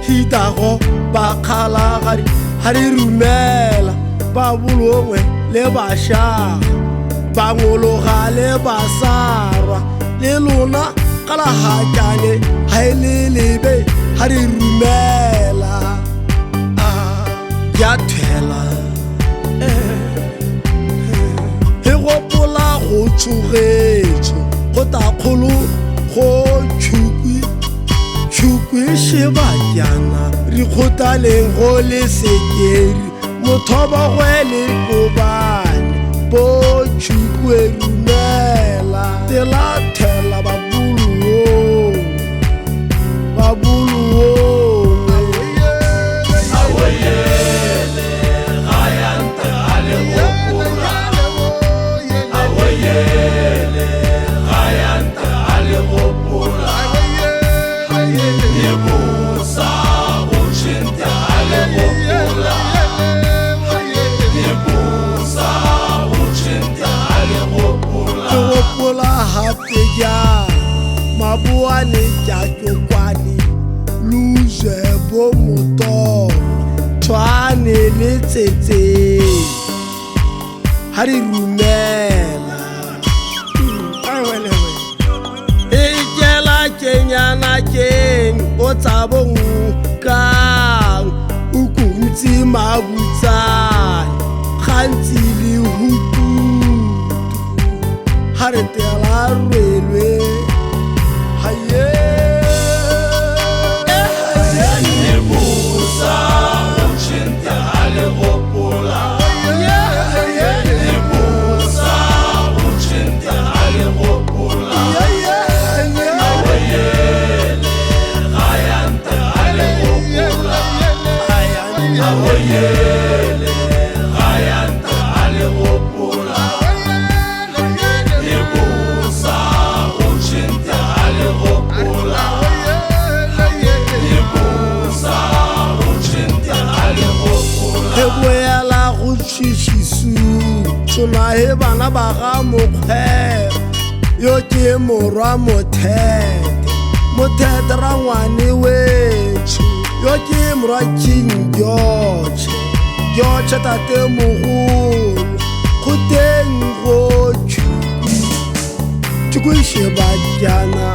hitago ba kgalagadi ga di rumela ba bolongwe le bašaga ba ngologa le basarwa le lona ka lagatšane ga e le lebe ga di rumela ya thela e gopola go tsogetšo go takgolo go tšhukwi šebakana re kgothaleng go le sekeri mothoba gwele kobane bo tšhukwe rumela telathela babuluong mabuane tšatšokwane luze bo motomo tshwane le tsetseng ga di rumela e kela kenyana keng o tsabong kang o kuntsi mabutsane gantsi le hukutu ga re tela rwelwe tšhola e bana ba ga mokgwebo yo ke morwa mothete ra ngwane wetšho yo ke morwa king george tate mogolo go teng go tšhukwi šebakana